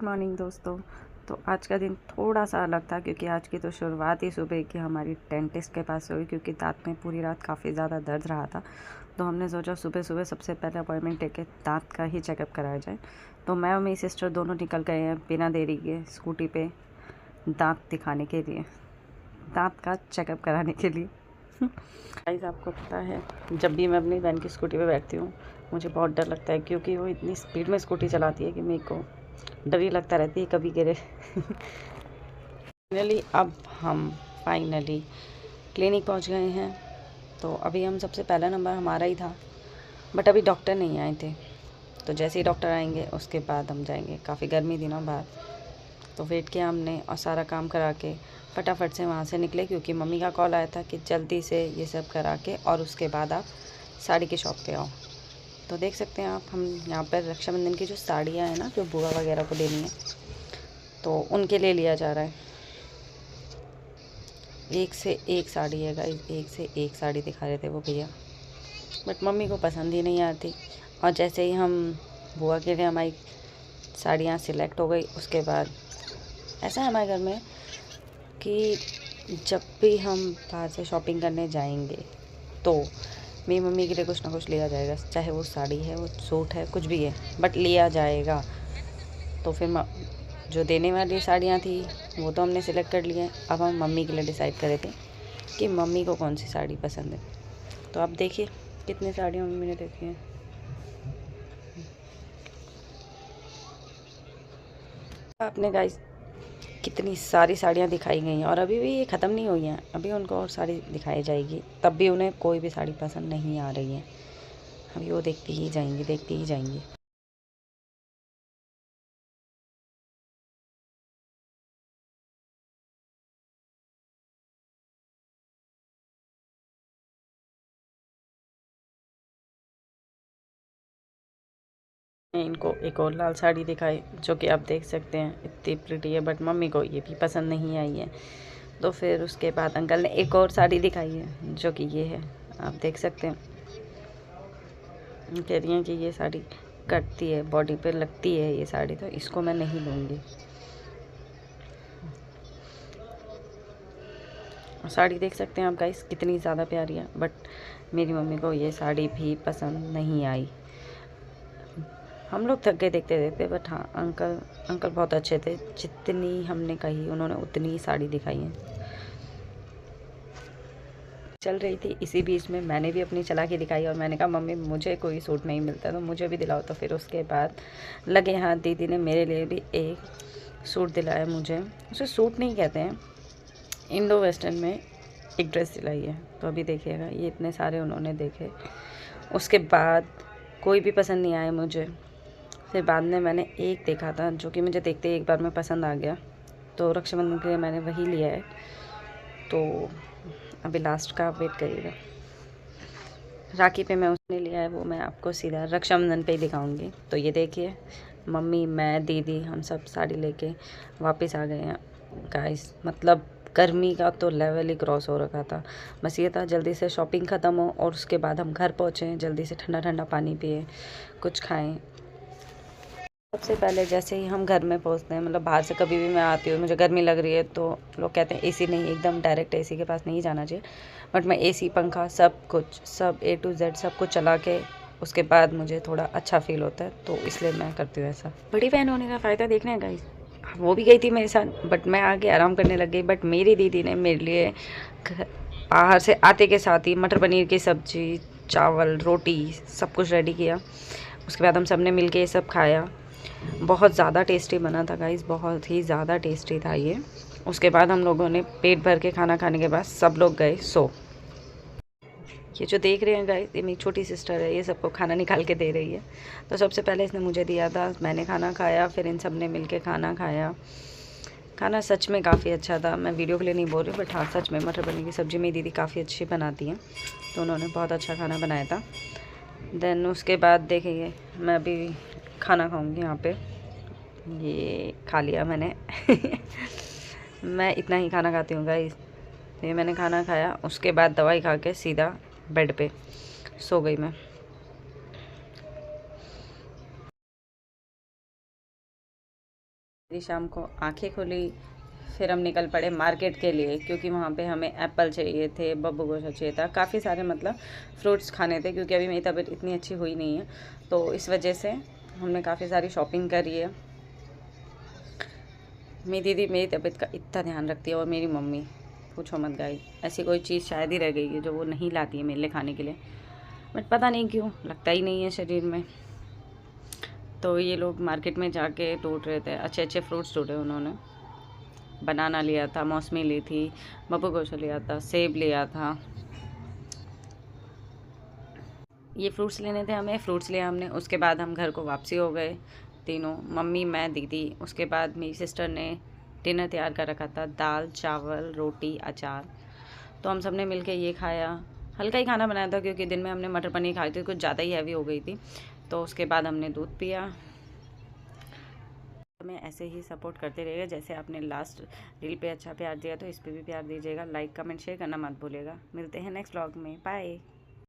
Good morning दोस्तों। तो आज का दिन थोड़ा सा अलग था क्योंकि आज की तो शुरुआत ही सुबह की हमारी डेंटिस्ट के पास हुई क्योंकि दांत में पूरी रात काफ़ी ज़्यादा दर्द रहा था। तो हमने सोचा सुबह सुबह सबसे पहले अपॉइंटमेंट लेके दांत का ही चेकअप कराया जाए। तो मैं और मेरी सिस्टर दोनों निकल गए हैं बिना देरी के स्कूटी पे दांत दिखाने के लिए, दांत का चेकअप कराने के लिए। गाइस आपको पता है, जब भी मैं अपनी बहन की स्कूटी पे बैठती हूँ मुझे बहुत डर लगता है क्योंकि वो इतनी स्पीड में स्कूटी चलाती है कि मेरे को डर ही लगता रहती है कभी गिरे। अब हम फाइनली क्लिनिक पहुंच गए हैं। तो अभी हम सबसे पहला नंबर हमारा ही था, बट अभी डॉक्टर नहीं आए थे। तो जैसे ही डॉक्टर आएंगे उसके बाद हम जाएंगे। काफ़ी गर्मी थी ना बाहर, तो वेट किया हमने और सारा काम करा के फटाफट से वहाँ से निकले क्योंकि मम्मी का कॉल आया था कि जल्दी से ये सब करा के और उसके बाद आप साड़ी की शॉप पे आओ। तो देख सकते हैं आप, हम यहाँ पर रक्षाबंधन की जो साड़ियाँ हैं ना, जो बुआ वगैरह को देनी है, तो उनके लिए लिया जा रहा है। एक से एक साड़ी है गाइस, एक से एक साड़ी दिखा रहे थे वो भैया, बट मम्मी को पसंद ही नहीं आती। और जैसे ही हम बुआ के लिए हमारी साड़ियाँ सिलेक्ट हो गई, उसके बाद ऐसा है हमारे घर में कि जब भी हम बाहर से शॉपिंग करने जाएंगे तो मेरी मम्मी के लिए कुछ ना कुछ लिया जाएगा, चाहे वो साड़ी है, वो सूट है, कुछ भी है, बट लिया जाएगा। तो फिर जो देने वाली साड़ियाँ थी वो तो हमने सिलेक्ट कर लिया है। अब हम मम्मी के लिए डिसाइड कर रहे थे कि मम्मी को कौन सी साड़ी पसंद है। तो आप देखिए कितनी साड़ियाँ मम्मी ने देखी हैं। आपने गाइस कितनी सारी साड़ियाँ दिखाई गई हैं और अभी भी ये ख़त्म नहीं हुई हैं, अभी उनको और साड़ी दिखाई जाएगी, तब भी उन्हें कोई भी साड़ी पसंद नहीं आ रही है। अभी वो देखती ही जाएंगी, देखती ही जाएंगी। इनको एक और लाल साड़ी दिखाई जो कि आप देख सकते हैं इतनी प्रिटी है, बट मम्मी को ये भी पसंद नहीं आई है। तो फिर उसके बाद अंकल ने एक और साड़ी दिखाई है जो कि ये है, आप देख सकते हैं। कह रही हैं कि ये साड़ी कटती है, बॉडी पे लगती है ये साड़ी, तो इसको मैं नहीं लूँगी। साड़ी देख सकते हैं आप गाइस कितनी ज़्यादा प्यारी है, बट मेरी मम्मी को ये साड़ी भी पसंद नहीं आई। हम लोग थक गए देखते देखते, बट हाँ अंकल बहुत अच्छे थे, जितनी हमने कही उन्होंने उतनी ही साड़ी दिखाई है। चल रही थी, इसी बीच में मैंने भी अपनी चला के दिखाई और मैंने कहा मम्मी मुझे कोई सूट नहीं मिलता तो मुझे भी दिलाओ। तो फिर उसके बाद लगे हाथ दीदी ने मेरे लिए भी एक सूट दिलाया। मुझे उसे सूट नहीं कहते हैं, इंडो वेस्टर्न में एक ड्रेस दिलाई है। तो अभी देखिएगा, ये इतने सारे उन्होंने देखे, उसके बाद कोई भी पसंद नहीं आया मुझे। फिर बाद में मैंने एक देखा था जो कि मुझे देखते ही एक बार में पसंद आ गया, तो रक्षाबंधन के लिए मैंने वही लिया है। तो अभी लास्ट का वेट करिएगा। राखी पे मैं उसने लिया है, वो मैं आपको सीधा रक्षाबंधन पे ही दिखाऊंगी। तो ये देखिए, मम्मी, मैं, दीदी, हम सब साड़ी लेके वापस आ गए हैं गाइस। मतलब गर्मी का तो लेवल ही क्रॉस हो रखा था। बस ये था जल्दी से शॉपिंग ख़त्म हो और उसके बाद हम घर पहुँचें, जल्दी से ठंडा ठंडा पानी पिए, कुछ खाएँ। सबसे पहले जैसे ही हम घर में पहुंचते हैं, मतलब बाहर से कभी भी मैं आती हूँ, मुझे गर्मी लग रही है तो लोग कहते हैं एसी नहीं, एकदम डायरेक्ट एसी के पास नहीं जाना चाहिए, बट मैं एसी पंखा सब कुछ, सब A to Z सब कुछ चला के उसके बाद मुझे थोड़ा अच्छा फील होता है, तो इसलिए मैं करती हूँ ऐसा। बड़ी बहन होने का फ़ायदा देखना है गाइस। वो भी गई थी मेरे साथ, बट मैं आगे आराम करने लग गई। बट मेरी दीदी ने मेरे लिए बाहर से आते के साथ ही मटर पनीर की सब्ज़ी, चावल, रोटी सब कुछ रेडी किया। उसके बाद हम सब ने मिल के ये सब खाया। बहुत ज़्यादा टेस्टी बना था गाइस, बहुत ही ज़्यादा टेस्टी था ये। उसके बाद हम लोगों ने पेट भर के खाना खाने के बाद सब लोग गए सो। ये जो देख रहे हैं गाइस, ये मेरी छोटी सिस्टर है, ये सबको खाना निकाल के दे रही है। तो सबसे पहले इसने मुझे दिया था, मैंने खाना खाया, फिर इन सब ने मिल के खाना खाया। खाना सच में काफ़ी अच्छा था, मैं वीडियो के लिए नहीं बोल रही, बट हाँ सच में मटर पनीर की सब्ज़ी मेरी दीदी काफ़ी अच्छी बनाती हैं, तो उन्होंने बहुत अच्छा खाना बनाया था। देन उसके बाद देखिए, मैं अभी खाना खाऊंगी यहाँ पे। ये खा लिया मैंने। मैं इतना ही खाना खाती हूँ गाइस। ये मैंने खाना खाया, उसके बाद दवाई खा के सीधा बेड पे सो गई मैं। मेरी शाम को आंखें खुली, फिर हम निकल पड़े मार्केट के लिए, क्योंकि वहाँ पे हमें एप्पल चाहिए थे, बब्बू गोशा चाहिए था, काफ़ी सारे मतलब फ्रूट्स खाने थे, क्योंकि अभी मेरी तबीयत इतनी अच्छी हुई नहीं है, तो इस वजह से हमने काफ़ी सारी शॉपिंग करी है। मेरी दीदी मेरी तबीयत का इतना ध्यान रखती है, और मेरी मम्मी पूछो मत गाइस, ऐसी कोई चीज़ शायद ही रह गई है जो वो नहीं लाती है मेरे लिए खाने के लिए, बट पता नहीं क्यों लगता ही नहीं है शरीर में। तो ये लोग मार्केट में जाके ढूंढ रहे थे, अच्छे अच्छे फ्रूट्स ढूंढे उन्होंने। बनाना लिया था, मौसमी ली थी, बब्बू गोशा लिया था, सेब लिया था, ये फ्रूट्स लेने थे हमें, फ्रूट्स लिया हमने। उसके बाद हम घर को वापसी हो गए तीनों, मम्मी, मैं, दीदी। उसके बाद मेरी सिस्टर ने डिनर तैयार कर रखा था, दाल, चावल, रोटी, अचार। तो हम सब ने मिल के ये खाया। हल्का ही खाना बनाया था, क्योंकि दिन में हमने मटर पनीर खाई थी, कुछ ज़्यादा ही हैवी हो गई थी। तो उसके बाद हमने दूध पिया। हमें ऐसे ही सपोर्ट करते रहिएगा, जैसे आपने लास्ट रील पे अच्छा प्यार दिया तो इस पे भी प्यार दीजिएगा। लाइक, कमेंट, शेयर करना मत भूलिएगा। मिलते हैं नेक्स्ट व्लॉग में, बाय।